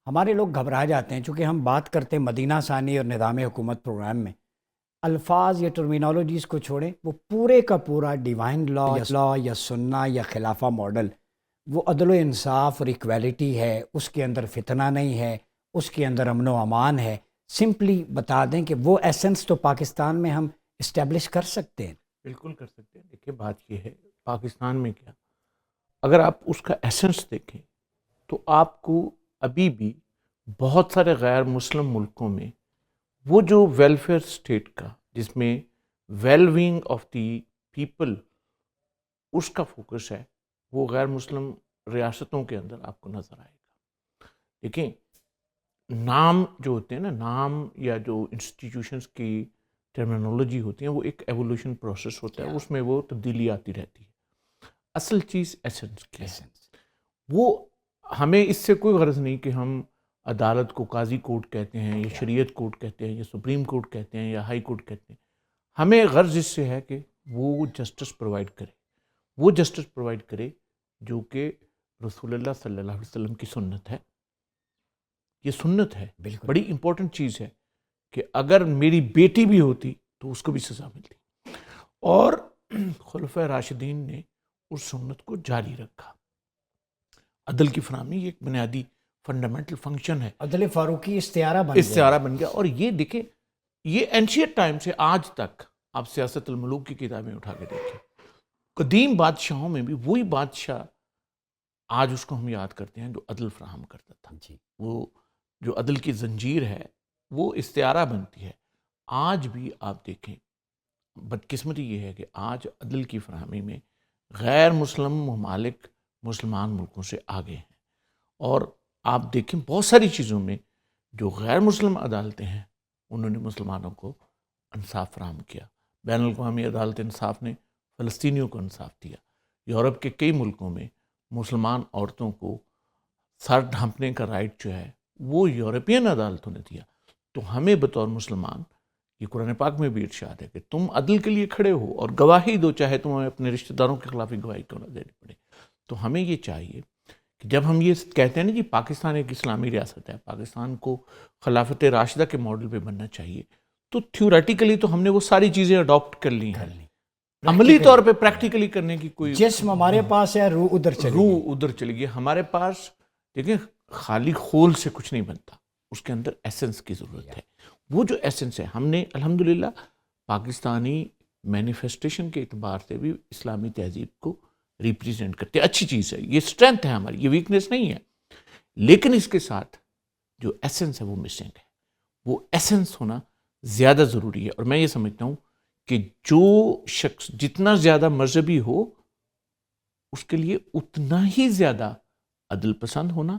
ہمارے لوگ گھبرا جاتے ہیں چونکہ ہم بات کرتے ہیں مدینہ ثانی اور نظام حکومت پروگرام میں، الفاظ یا ٹرمینالوجیز کو چھوڑیں، وہ پورے کا پورا ڈیوائن لا یا سننا یا خلافہ ماڈل، وہ عدل و انصاف اور ایکویلٹی ہے، اس کے اندر فتنہ نہیں ہے، اس کے اندر امن و امان ہے۔ سمپلی بتا دیں کہ وہ ایسنس تو پاکستان میں ہم اسٹیبلش کر سکتے ہیں۔ بالکل کر سکتے ہیں۔ دیکھیں بات یہ ہے پاکستان میں کیا، اگر آپ اس کا ایسنس دیکھیں تو آپ کو ابھی بھی بہت سارے غیر مسلم ملکوں میں وہ جو ویلفیئر اسٹیٹ کا، جس میں well being of the people اس کا فوکس ہے، وہ غیر مسلم ریاستوں کے اندر آپ کو نظر آئے گا۔ دیکھیں نام جو ہوتے ہیں نا، نام یا جو انسٹیٹیوشنس کی ٹرمینالوجی ہوتی ہیں، وہ ایک ایوولوشن پروسیس ہوتا ہے، اس میں وہ تبدیلی آتی رہتی ہے۔ اصل چیز ایسنس کی ہے۔ وہ ہمیں اس سے کوئی غرض نہیں کہ ہم عدالت کو قاضی کورٹ کہتے ہیں یا شریعت کورٹ کہتے ہیں یا سپریم کورٹ کہتے ہیں یا ہائی کورٹ کہتے ہیں، ہمیں غرض اس سے ہے کہ وہ جسٹس پرووائڈ کرے، وہ جسٹس پرووائڈ کرے جو کہ رسول اللہ صلی اللہ علیہ وسلم کی سنت ہے۔ یہ سنت ہے، بالکل بڑی امپورٹنٹ چیز ہے کہ اگر میری بیٹی بھی ہوتی تو اس کو بھی سزا ملتی، اور خلفۂ راشدین نے اس سنت کو جاری رکھا۔ عدل کی فراہمی یہ ایک بنیادی فنڈامنٹل فنکشن ہے، عدل فاروقی استعارہ بن گیا۔ اور یہ دیکھیں، یہ اینشینٹ ٹائم سے آج تک آپ سیاست الملوک کی کتابیں اٹھا کے دیکھیں، قدیم بادشاہوں میں بھی وہی بادشاہ آج اس کو ہم یاد کرتے ہیں جو عدل فراہم کرتا تھا۔ جی، وہ جو عدل کی زنجیر ہے وہ استعارہ بنتی ہے۔ آج بھی آپ دیکھیں، بدقسمتی یہ ہے کہ آج عدل کی فراہمی میں غیر مسلم ممالک مسلمان ملکوں سے آگے ہیں، اور آپ دیکھیں بہت ساری چیزوں میں جو غیر مسلم عدالتیں ہیں انہوں نے مسلمانوں کو انصاف فراہم کیا۔ بین الاقوامی عدالت انصاف نے فلسطینیوں کو انصاف دیا۔ یورپ کے کئی ملکوں میں مسلمان عورتوں کو سر ڈھانپنے کا رائٹ جو ہے وہ یورپین عدالتوں نے دیا۔ تو ہمیں بطور مسلمان، یہ قرآن پاک میں بھی ارشاد ہے کہ تم عدل کے لیے کھڑے ہو اور گواہی دو، چاہے تمہیں اپنے رشتہ داروں کے خلاف ہی گواہی کیوں نہ دینی پڑے۔ تو ہمیں یہ چاہیے کہ جب ہم یہ کہتے ہیں نا جی پاکستان ایک اسلامی ریاست ہے، پاکستان کو خلافت راشدہ کے ماڈل پہ بننا چاہیے، تو تھیوریٹیکلی تو ہم نے وہ ساری چیزیں اڈاپٹ کر لی ہیں، عملی طور پہ پریکٹیکلی کرنے کی کوئی جسم ہمارے پاس ہے، روح ادھر چلی گئی۔ ہمارے پاس دیکھیں خالی خول سے کچھ نہیں بنتا، اس کے اندر ایسنس کی ضرورت ہے۔ وہ جو ایسنس ہے، ہم نے الحمدللہ پاکستانی مینیفیسٹیشن کے اعتبار سے بھی اسلامی تہذیب کو ریپریزنٹ کرتے ہیں۔ اچھی چیز ہے، یہ اسٹرینتھ ہے ہماری، یہ ویکنیس نہیں ہے، لیکن اس کے ساتھ جو ایسنس ہے وہ مسنگ ہے۔ وہ ایسنس ہونا زیادہ ضروری ہے، اور میں یہ سمجھتا ہوں کہ جو شخص جتنا زیادہ مذہبی ہو اس کے لیے اتنا ہی زیادہ عدل پسند ہونا،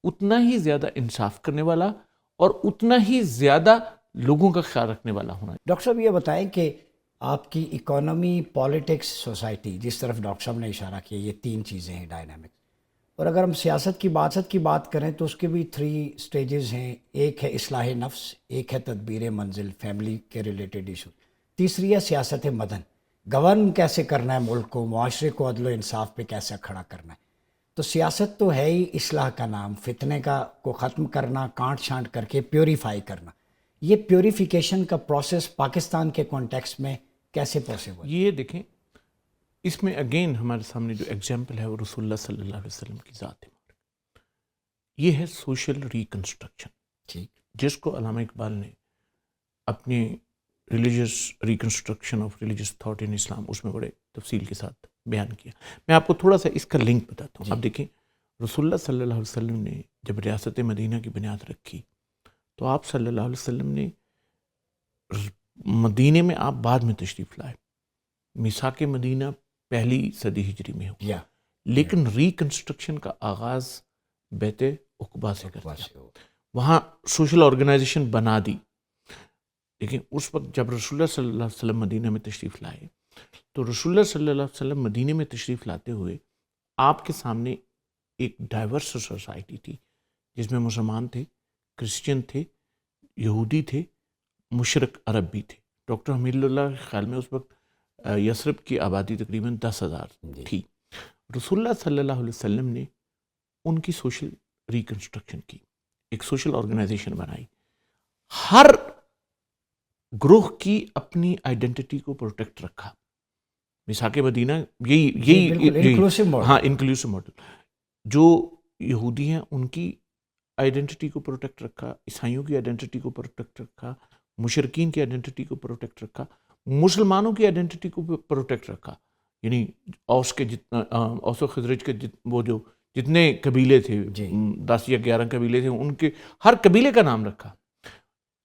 اتنا ہی زیادہ انصاف کرنے والا، اور اتنا ہی زیادہ لوگوں کا خیال رکھنے والا ہونا۔ ڈاکٹر صاحب یہ بتائیں کہ آپ کی اکانومی، پالیٹکس، سوسائٹی، جس طرف ڈاکٹر صاحب نے اشارہ کیا، یہ تین چیزیں ہیں ڈائنامک، اور اگر ہم سیاست کی بات کریں تو اس کے بھی 3 سٹیجز ہیں۔ ایک ہے اصلاح نفس، ایک ہے تدبیر منزل، فیملی کے ریلیٹڈ ایشو، تیسری ہے سیاست مدن، گورن کیسے کرنا ہے ملک کو، معاشرے کو عدل و انصاف پہ کیسے کھڑا کرنا ہے۔ تو سیاست تو ہے ہی اصلاح کا نام، فتنے کو ختم کرنا، کانٹ چھانٹ کر کے پیوریفائی کرنا۔ یہ پیوریفیکیشن کا پروسیس پاکستان کے کانٹیکسٹ میں کیسے پاسبل؟ یہ دیکھیں، اس میں اگین ہمارے سامنے جو ایگزامپل ہے وہ رسول اللہ صلی اللہ علیہ وسلم کی ذات ہے۔ یہ ہے سوشل ریکنسٹرکشن، ٹھیک، جس کو علامہ اقبال نے اپنی religious reconstruction of religious thought in Islam اس میں بڑے تفصیل کے ساتھ بیان کیا۔ میں آپ کو تھوڑا سا اس کا لنک بتاتا ہوں۔ اب دیکھیں، رسول اللہ صلی اللہ علیہ وسلم نے جب ریاست مدینہ کی بنیاد رکھی تو آپ صلی اللہ علیہ وسلم نے مدینہ میں آپ بعد میں تشریف لائے، میثاق مدینہ پہلی صدی ہجری میں ہوا، لیکن ریکنسٹرکشن کا آغاز بیت عقبہ سے کر دیا، وہاں سوشل آرگنائزیشن بنا دی۔ لیکن اس وقت جب رسول اللہ صلی اللہ علیہ وسلم مدینہ میں تشریف لائے تو رسول اللہ صلی اللہ علیہ وسلم مدینہ میں تشریف لاتے ہوئے آپ کے سامنے ایک ڈائیورس سوسائٹی تھی، جس میں مسلمان تھے، کرسچن تھے، یہودی تھے، مشرق عرب بھی تھے۔ ڈاکٹر حمید اللہ کے خیال میں اس وقت یثرب کی آبادی تقریباً 10,000 تھی۔ رسول اللہ صلی اللہ علیہ وسلم نے ان کی سوشل ریکنسٹرکشن کی، ایک سوشل آرگنائزیشن بنائی. ہر گروہ کی اپنی آئیڈینٹی کو پروٹیکٹ رکھا. میثاق مدینہ یہی انکلوسو ماڈل. ہاں انکلوسو ماڈل. جو یہودی ہیں ان کی آئیڈینٹی کو پروٹیکٹ رکھا, عیسائیوں کی آئیڈینٹی کو پروٹیکٹ رکھا, مشرکین کی آئیڈینٹی کو پروٹیکٹ رکھا, مسلمانوں کی آئیڈینٹی کو پروٹیکٹ رکھا. یعنی اوس کے جتنا اوس و خزرج کے وہ جو جتنے قبیلے تھے 10 یا 11 قبیلے تھے ان کے ہر قبیلے کا نام رکھا.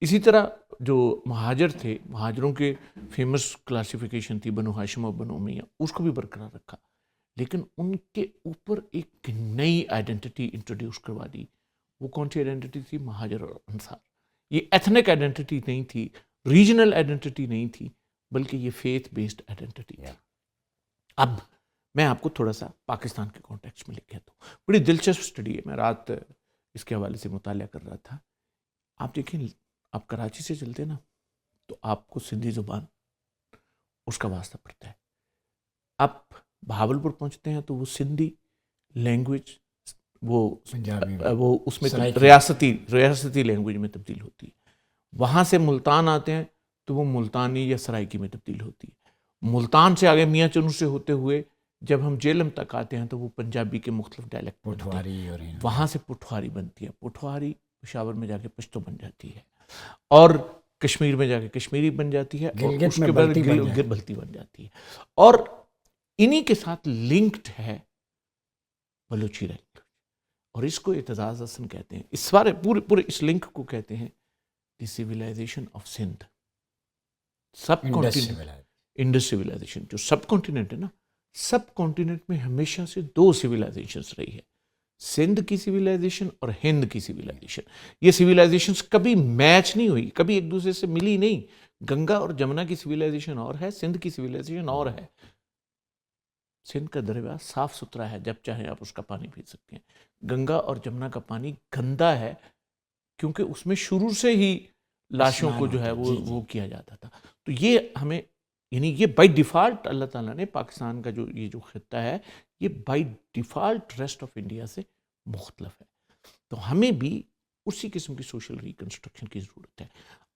اسی طرح جو مہاجر تھے, مہاجروں کے فیمس کلاسیفیکیشن تھی بنو ہاشم اور بنو امیہ, اس کو بھی برقرار رکھا. لیکن ان کے اوپر ایک نئی آئیڈینٹی انٹروڈیوس کروا دی. وہ کون سی آئیڈینٹی تھی؟ مہاجر اور انصار. یہ ایتھنک آئیڈینٹی نہیں تھی, ریجنل آئیڈینٹی نہیں تھی, بلکہ یہ فیتھ بیسڈ آئیڈینٹی تھی. اب میں آپ کو تھوڑا سا پاکستان کے کانٹیکسٹ میں لکھ کہتا ہوں. بڑی دلچسپ اسٹڈی ہے, میں رات اس کے حوالے سے مطالعہ کر رہا تھا. آپ دیکھیں, آپ کراچی سے چلتے نا تو آپ کو سندھی زبان اس کا واسطہ پڑتا ہے. آپ بہاولپور پہنچتے ہیں تو وہ سندھی لینگویج وہ اس میں ریاستی لینگویج میں تبدیل ہوتی ہے. وہاں سے ملتان آتے ہیں تو وہ ملتانی یا سرائکی میں تبدیل ہوتی ہے. ملتان سے آگے میاں چنو سے ہوتے ہوئے جب ہم جیلم تک آتے ہیں تو وہ پنجابی کے مختلف ڈائلیکٹ پٹھواری, وہاں سے پٹھواری بنتی ہے. پٹھواری پشاور میں جا کے پشتو بن جاتی ہے, اور کشمیر میں جا کے کشمیری بن جاتی ہے, اور اس کے بعد بلتی بن جاتی ہے. اور انہی کے ساتھ لنکڈ ہے بلوچی لینگویج, اور اس کو اعتزاز حسن کہتے ہیں. اس سارے پورے اس لنک کو کہتے ہیں the civilization of Sindh. Subcontinent Indus civilization. جو سب کانٹیننٹ ہے نا, سب کانٹیننٹ میں ہمیشہ سے 2 سویلائزیشنز رہی ہے, سندھ کی سویلائزیشن اور ہند کی سویلائزیشن. یہ سویلائزیشنز کبھی میچ نہیں ہوئی, کبھی ایک دوسرے سے ملی نہیں. گنگا اور جمنا کی سویلائزیشن اور ہے, سندھ کی سویلائزیشن اور ہے. سندھ کا دریا صاف ستھرا ہے, جب چاہیں آپ اس کا پانی پی سکتے ہیں. گنگا اور جمنا کا پانی گندا ہے کیونکہ اس میں شروع سے ہی لاشوں کو جو ہے وہ کیا جاتا تھا. تو یہ ہمیں یعنی یہ بائی ڈیفالٹ اللہ تعالیٰ نے پاکستان کا یہ جو خطہ ہے یہ by default rest of India سے مختلف ہے. تو ہمیں بھی اسی قسم کی سوشل ریکنسٹرکشن کی ضرورت ہے.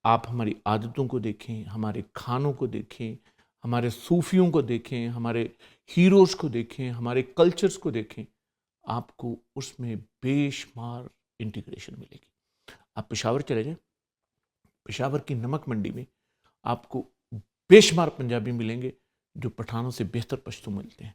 آپ ہماری عادتوں کو دیکھیں, ہمارے کھانوں کو دیکھیں, ہمارے صوفیوں کو دیکھیں, ہمارے ہیروز کو دیکھیں, ہمارے کلچرز کو دیکھیں, آپ کو اس میں بے شمار انٹیگریشن ملے گی. آپ پشاور چلے جائیں, پشاور کی نمک منڈی میں آپ کو بے شمار پنجابی ملیں گے جو پٹھانوں سے بہتر پشتو ملتے ہیں.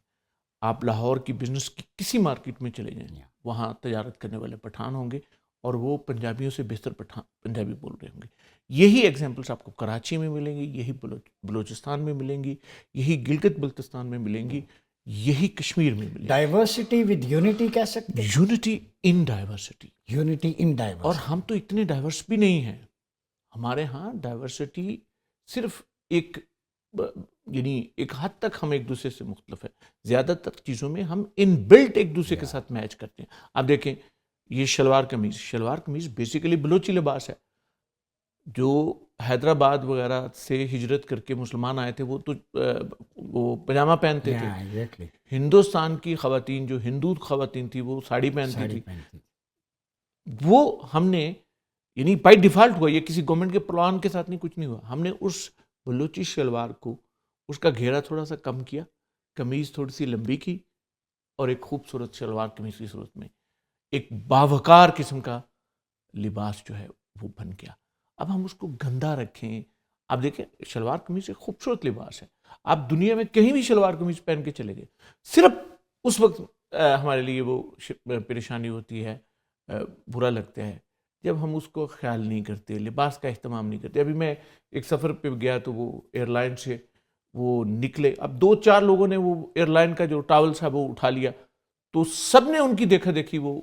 آپ لاہور کی بزنس کی کسی مارکیٹ میں چلے جائیں, وہاں تجارت کرنے والے پٹھان ہوں گے اور وہ پنجابیوں سے بہتر پنجابی بول رہے ہوں گے. یہی ایگزامپلس آپ کو کراچی میں ملیں گی, یہی بلوچستان میں ملیں گی, یہی گلگت بلتستان میں ملیں گی, یہی کشمیر میں ملیں گی. ڈائیورسٹی ود یونٹی کہہ سکتے ہیں. یونٹی ان ڈائیورسٹی. یونٹی ان ڈائیورسٹی. اور ہم تو اتنے ڈائیورس بھی نہیں ہیں. ہمارے ہاں ڈائیورسٹی صرف ایک یعنی ایک حد تک ہم ایک دوسرے سے مختلف ہے. زیادہ تر چیزوں میں ہم ان بلٹ ایک دوسرے کے ساتھ میچ کرتے ہیں. آپ دیکھیں یہ شلوار قمیض بیسیکلی بلوچی لباس ہے. جو حیدرآباد وغیرہ سے ہجرت کر کے مسلمان آئے تھے وہ تو وہ پجامہ پہنتے تھے. ہندوستان کی خواتین جو ہندو خواتین تھی وہ ساڑی پہنتی تھی. وہ ہم نے یعنی بائی ڈیفالٹ ہوا, یہ کسی گورنمنٹ کے پلان کے ساتھ نہیں, کچھ نہیں ہوا. ہم نے اس بلوچی شلوار کو اس کا گھیرا تھوڑا سا کم کیا, قمیض تھوڑی سی لمبی کی, اور ایک خوبصورت شلوار قمیض کی صورت میں ایک باوقار قسم کا لباس جو ہے وہ بن گیا. اب ہم اس کو گندا رکھیں. آپ دیکھیں شلوار قمیض ایک خوبصورت لباس ہے. آپ دنیا میں کہیں بھی شلوار قمیض پہن کے چلے گئے, صرف اس وقت ہمارے لیے وہ پریشانی ہوتی ہے, برا لگتا ہے جب ہم اس کو خیال نہیں کرتے, لباس کا اہتمام نہیں کرتے. ابھی میں ایک سفر پہ گیا تو وہ ایئر لائن سے وہ نکلے, اب 2-4 لوگوں نے وہ ایئر لائن کا جو ٹاول تھا وہ اٹھا لیا, تو سب نے ان کی دیکھا دیکھی وہ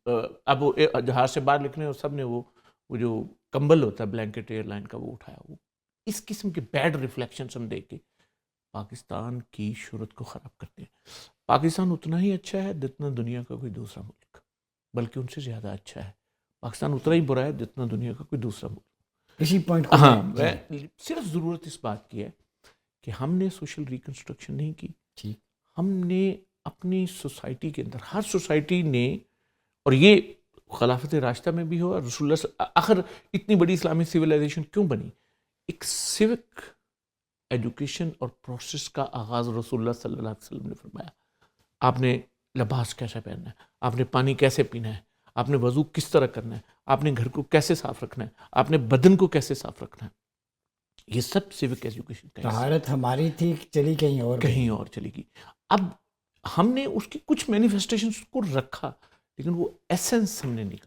اب وہ جہاز سے باہر نکلے اور سب نے وہ جو کمبل ہوتا ہے بلینکٹ ایئر لائن کا وہ اٹھایا. وہ اس قسم کے بیڈ ریفلیکشنز ہم دیکھ کے پاکستان کی شہرت کو خراب کرتے ہیں. پاکستان اتنا ہی اچھا ہے جتنا دنیا کا کوئی دوسرا ملک, بلکہ ان سے زیادہ اچھا ہے. پاکستان اتنا ہی برا ہے جتنا دنیا کا کوئی دوسرا ملک. اسی پوائنٹ ہاں, میں صرف ضرورت اس بات کی ہے کہ ہم نے سوشل ریکنسٹرکشن نہیں کی. ہم نے اپنی سوسائٹی کے اندر, ہر سوسائٹی نے, اور یہ خلافت راشدہ میں بھی ہوا. رسول اللہ آخر اتنی بڑی اسلامی سویلائزیشن کیوں بنی؟ ایک سیوک ایجوکیشن اور پروسیس کا آغاز رسول اللہ صلی اللہ علیہ وسلم نے فرمایا. آپ نے لباس کیسا پہننا ہے، آپ نے پانی کیسے پینا ہے، آپ نے وضو کس طرح کرنا ہے، آپ نے گھر کو کیسے صاف رکھنا ہے، آپ نے بدن کو کیسے صاف رکھنا ہے. یہ سب سیوک ایجوکیشن کا حصہ ہے. طہارت ہماری تھی چلی کہیں اور گئی. کہیں اور چلی گئی. اب ہم نے اس کی کچھ مینیفیسٹیشنز کو رکھا لیکن وہ ایسنس ہم نے نہیں